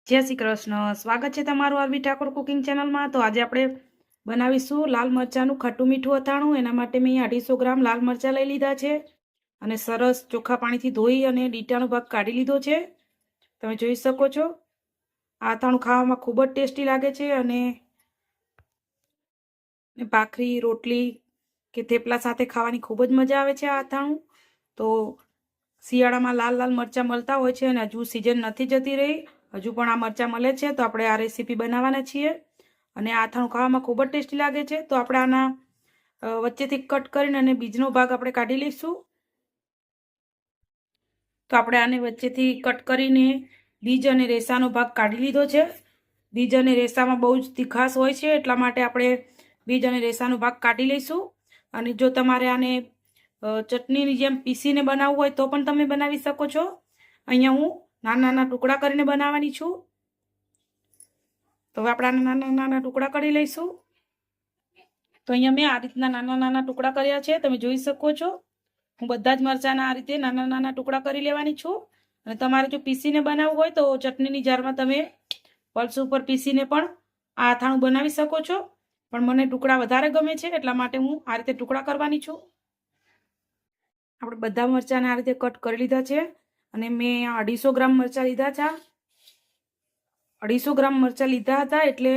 જય શ્રી કૃષ્ણ. સ્વાગત છે તમારું આરવી ઠાકોર કુકિંગ ચેનલમાં. તો આજે આપણે બનાવીશું લાલ મરચાંનું ખાટું મીઠું અથાણું. એના માટે મેં 250 ગ્રામ લાલ મરચાં લઈ લીધા છે અને સરસ ચોખ્ખા પાણીથી ધોઈ અને ડીટાનો ભાગ કાઢી લીધો છે. તમે જોઈ શકો છો. આ અથાણું ખાવામાં ખૂબ જ ટેસ્ટી લાગે છે અને ભાખરી, રોટલી કે થેપલા સાથે ખાવાની ખૂબ જ મજા આવે છે આ અથાણું. તો શિયાળામાં લાલ લાલ મરચાં મળતા હોય છે અને હજુ સિઝન નથી જતી રહી, હજુ પણ આ મરચાં મળે છે. તો આપણે આ રેસીપી બનાવવાના છીએ અને આ અથાણું ખાવામાં ખૂબ જ ટેસ્ટી લાગે છે. તો આપણે આના વચ્ચેથી કટ કરીને અને બીજનો ભાગ આપણે કાઢી લઈશું. તો આપણે આને વચ્ચેથી કટ કરીને બીજ અને રેસાનો ભાગ કાઢી લીધો છે. બીજ અને રેસામાં બહુ જ તીખાશ હોય છે, એટલા માટે આપણે બીજ અને રેસાનો ભાગ કાઢી લઈશું. અને જો તમારે આને ચટણીની જેમ પીસીને બનાવવું હોય તો પણ તમે બનાવી શકો છો. અહીંયા હું નાના નાના ટુકડા કરીને બનાવવાની છું. તો હવે આપણે આના નાના નાના ટુકડા કરી લઈશું. તો અહીંયા મેં આ રીતના નાના નાના ટુકડા કર્યા છે, તમે જોઈ શકો છો. હું બધા જ મરચાંના આ રીતે નાના નાના ટુકડા કરી લેવાની છું. અને તમારે જો પીસીને બનાવવું હોય તો ચટણીની જારમાં તમે પલ્સ ઉપર પીસીને પણ આ અથાણું બનાવી શકો છો. પણ મને ટુકડા વધારે ગમે છે, એટલા માટે હું આ રીતે ટુકડા કરવાની છું. આપણે બધા મરચાંને આ રીતે કટ કરી લીધા છે અને મેં 250 ગ્રામ મરચાં લીધા છે. 250 ગ્રામ મરચાં લીધા હતા એટલે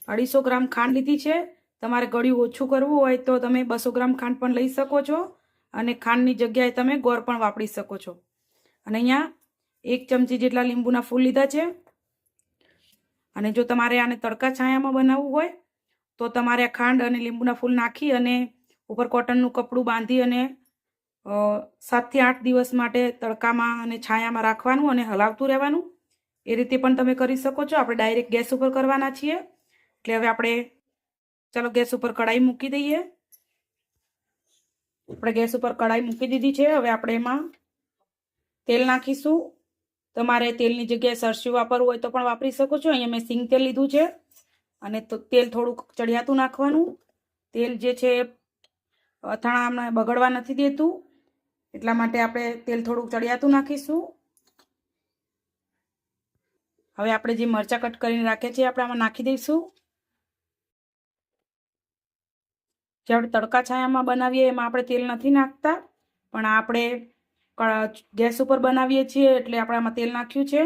250 ગ્રામ ખાંડ લીધી છે. તમારે ગળ્યું ઓછું કરવું હોય તો તમે 200 ગ્રામ ખાંડ પણ લઈ શકો છો અને ખાંડની જગ્યાએ તમે ગોળ પણ વાપરી શકો છો. અને અહીંયા 1 ચમચી જેટલા લીંબુના ફૂલ લીધા છે. અને જો તમારે આને તડકા છાયામાં બનાવવું હોય તો તમારે ખાંડ અને લીંબુના ફૂલ નાખી અને ઉપર કોટનનું કપડું બાંધી અને 7 થી 8 દિવસ માટે તડકામાં અને છાયામાં રાખવાનું અને હલાવતું રહેવાનું. એ રીતે પણ તમે કરી શકો છો. આપણે ડાયરેક્ટ ગેસ ઉપર કરવાના છીએ એટલે હવે આપણે ચાલો ગેસ ઉપર કઢાઈ મૂકી દઈએ. આપણે ગેસ ઉપર કઢાઈ મૂકી દીધી છે. હવે આપણે એમાં તેલ નાખીશું. તમારે તેલની જગ્યાએ સરસું વાપરવું હોય તો પણ વાપરી શકો છો. અહીંયા મેં સિંગ તેલ લીધું છે અને તેલ થોડુંક ચડિયાતું નાખવાનું. તેલ જે છે અથાણામાં બગડવા નથી દેતું, એટલા માટે આપણે તેલ થોડુંક ચડિયાતું નાખીશું. હવે આપણે જે મરચાં કટ કરીને રાખીએ છીએ આપણે આમાં નાખી દઈશું. જે આપણે તડકા છાયામાં બનાવીએ એમાં આપણે તેલ નથી નાખતા, પણ આપણે ગેસ ઉપર બનાવીએ છીએ એટલે આપણે આમાં તેલ નાખ્યું છે.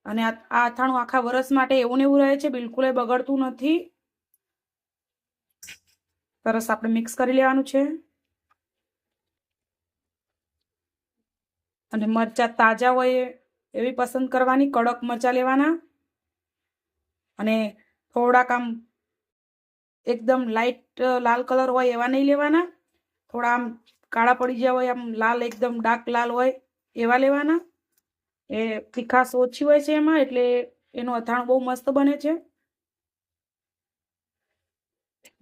અને આ અથાણું આખા વર્ષ માટે એવું ને એવું રહે છે, બિલકુલ બગડતું નથી. સરસ આપણે મિક્સ કરી લેવાનું છે. અને મરચાં તાજા હોય એવી પસંદ કરવાની, કડક મરચાં લેવાના અને થોડાક આમ એકદમ લાઇટ લાલ કલર હોય એવા નહીં લેવાના. થોડા આમ કાળા પડી ગયા હોય, આમ લાલ એકદમ ડાર્ક લાલ હોય એવા લેવાના. એ તીખાશ ઓછી હોય છે એમાં, એટલે એનું અથાણું બહુ મસ્ત બને છે.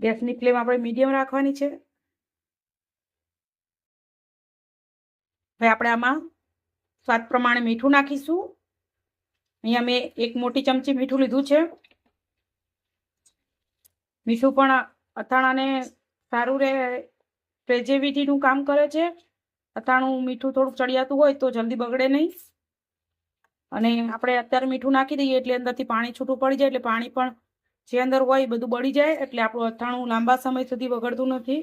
ગેસની ફ્લેમ આપણે મીડિયમ રાખવાની છે. હવે આપણે આમાં સ્વાદ પ્રમાણે મીઠું નાખીશું. અહીંયા મેં 1 મોટી ચમચી મીઠું લીધું છે. મીઠું પણ અથાણાને સારું રહે, પ્રેઝર્વેટિવનું કામ કરે છે. અથાણું મીઠું થોડુંક ચડિયાતું હોય તો જલ્દી બગડે નહીં. અને આપણે અત્યારે મીઠું નાખી દઈએ એટલે અંદરથી પાણી છૂટું પડી જાય, એટલે પાણી પણ જે અંદર હોય એ બધું બળી જાય, એટલે આપણું અથાણું લાંબા સમય સુધી બગડતું નથી.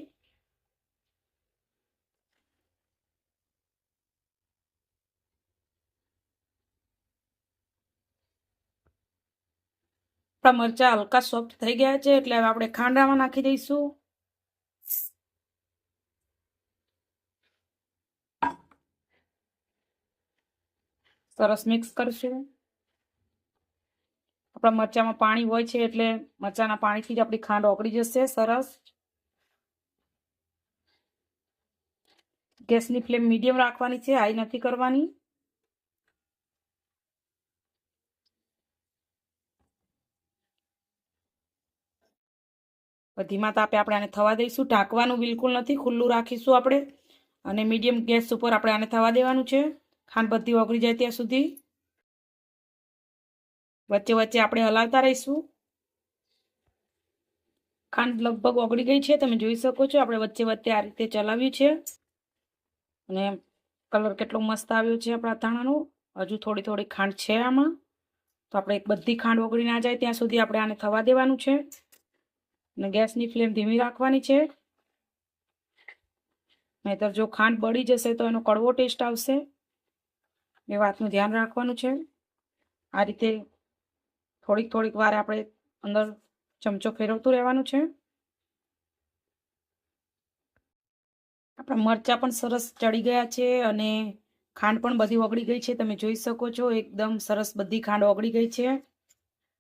આપણા મરચાં હલકા સોફ્ટ થઈ ગયા છે એટલે હવે આપણે ખાંડ આમાં નાખી દઈશું. સરસ મિક્સ કરશું. આપણા મરચાંમાં પાણી હોય છે એટલે મરચાંના પાણીથી જ આપણી ખાંડ ઓગળી જશે. સરસ. ગેસની ફ્લેમ મીડિયમ રાખવાની છે, હાઈ નથી કરવાની. ધીમા તાપે આપણે આને થવા દઈશું. ઢાંકવાનું બિલકુલ નથી, ખુલ્લું રાખીશું આપણે. અને મીડિયમ ગેસ ઉપર આપણે આને થવા દેવાનું છે, ખાંડ બધી ઓગળી જાય ત્યાં સુધી. વચ્ચે વચ્ચે આપણે હલાવતા રહીશું. ખાંડ લગભગ ઓગળી ગઈ છે, તમે જોઈ શકો છો. આપણે વચ્ચે વચ્ચે આ રીતે ચલાવ્યું છે અને કલર કેટલો મસ્ત આવ્યો છે આપણા અથાણાનો. હજુ થોડી થોડી ખાંડ છે આમાં, તો તો આપણે બધી ખાંડ ઓગળી ના જાય ત્યાં સુધી આપણે આને થવા દેવાનું છે અને ગેસની ફ્લેમ ધીમી રાખવાની છે, નહીતર જો ખાંડ બળી જશે તો એનો કડવો ટેસ્ટ આવશે, એ વાતનું ધ્યાન રાખવાનું છે। આ રીતે થોડીક વાર આપણે અંદર ચમચો ફેરવતું રહેવાનું છે। આપણા મરચાં પણ સરસ ચડી ગયા છે અને ખાંડ પણ બધી ઓગળી ગઈ છે, તમે જોઈ શકો છો એકદમ સરસ બધી ખાંડ ઓગળી ગઈ છે।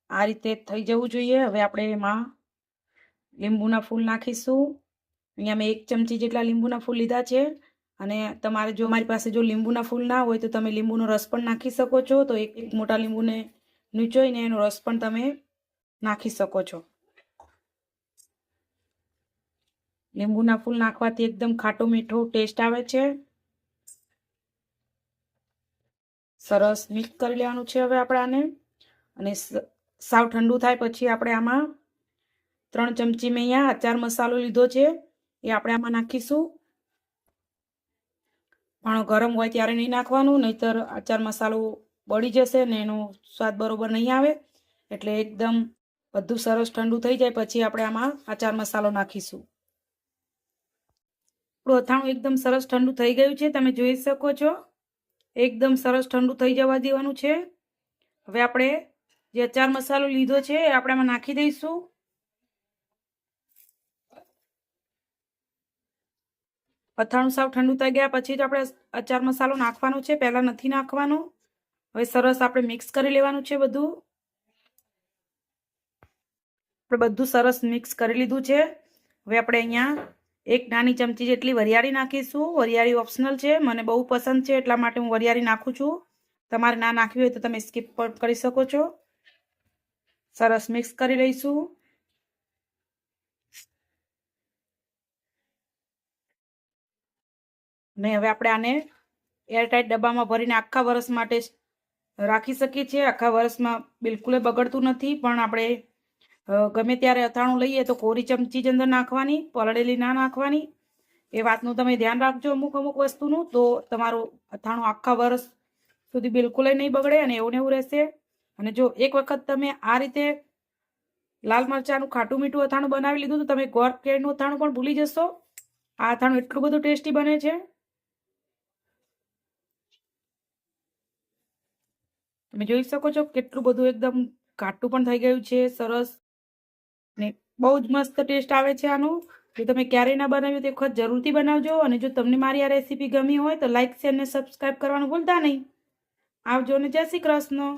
આ રીતે થઈ જવું જોઈએ। હવે આપણે એમાં લીંબુના ફૂલ નાખીશું। અહીંયા મેં 1 ચમચી જેટલા લીંબુના ફૂલ લીધા છે અને તમારે જો મારી પાસે જો લીંબુના ફૂલ ના હોય તો તમે લીંબુનો રસ પણ નાખી શકો છો। તો એક મોટા લીંબુને નીચોઈને એનો રસ પણ તમે નાખી શકો છો। લીંબુના ફૂલ નાખવાથી એકદમ ખાટો મીઠો ટેસ્ટ આવે છે। સરસ મિક્સ કરી લેવાનું છે હવે આપણે આને, અને સાવ ઠંડુ થાય પછી આપણે આમાં 3 ચમચી મેં અહીંયા અચાર મસાલો લીધો છે, એ આપણે આમાં નાખીશું। પણ ગરમ હોય ત્યારે નહીં નાખવાનું, નહીતર અચાર મસાલો બળી જશે ને એનો સ્વાદ બરોબર નહીં આવે। એટલે એકદમ બધું સરસ ઠંડુ થઈ જાય પછી આપણે આમાં અચાર મસાલો નાખીશું। આપણું અથાણું એકદમ સરસ ઠંડુ થઈ ગયું છે, તમે જોઈ શકો છો એકદમ સરસ ઠંડુ થઈ જવા દેવાનું છે। હવે આપણે જે અચાર મસાલો લીધો છે એ આપણે આમાં નાખી દઈશું। અથાણું સાવ ઠંડુ થઈ ગયા પછી જ આપણે અચાર મસાલો નાખવાનો છે, પહેલાં નથી નાખવાનો। હવે સરસ આપણે મિક્સ કરી લેવાનું છે બધું। આપણે બધું સરસ મિક્સ કરી લીધું છે। હવે આપણે અહીંયા 1 નાની ચમચી જેટલી વરિયાળી નાખીશું। વરિયાળી ઓપ્શનલ છે, મને બહુ પસંદ છે એટલા માટે હું વરિયાળી નાખું છું। તમારે ના નાખવી હોય તો તમે સ્કીપ પણ કરી શકો છો। સરસ મિક્સ કરી લઈશું। ને હવે આપણે આને એરટાઈટ ડબ્બામાં ભરીને આખા વર્ષ માટે રાખી શકીએ છીએ। આખા વર્ષમાં બિલકુલ બગડતું નથી। પણ આપણે ગમે ત્યારે અથાણું લઈએ તો કોરી ચમચી જ અંદર નાખવાની, પલળેલી ના નાખવાની, એ વાતનું તમે ધ્યાન રાખજો અમુક વસ્તુનું, તો તમારું અથાણું આખા વર્ષ સુધી બિલકુલ નહીં બગડે અને એવું ને એવું રહેશે। અને જો એક વખત તમે આ રીતે લાલ મરચાંનું ખાટું મીઠું અથાણું બનાવી લીધું તો તમે ગોળ કેળનું અથાણું પણ ભૂલી જશો। આ અથાણું એટલું બધું ટેસ્ટી બને છે, તમે જોઈ શકો છો કેટલું બધું એકદમ ઘાટું પણ થઈ ગયું છે સરસ, ને બહુ જ મસ્ત ટેસ્ટ આવે છે આનું। જો તમે ક્યારેય ના બનાવ્યું તો એક વખત જરૂરથી બનાવજો। અને જો તમને મારી આ રેસીપી ગમી હોય તો લાઇક, શેર ને સબસ્ક્રાઈબ કરવાનું ભૂલતા નહીં। આવજો ને જય શ્રી કૃષ્ણ।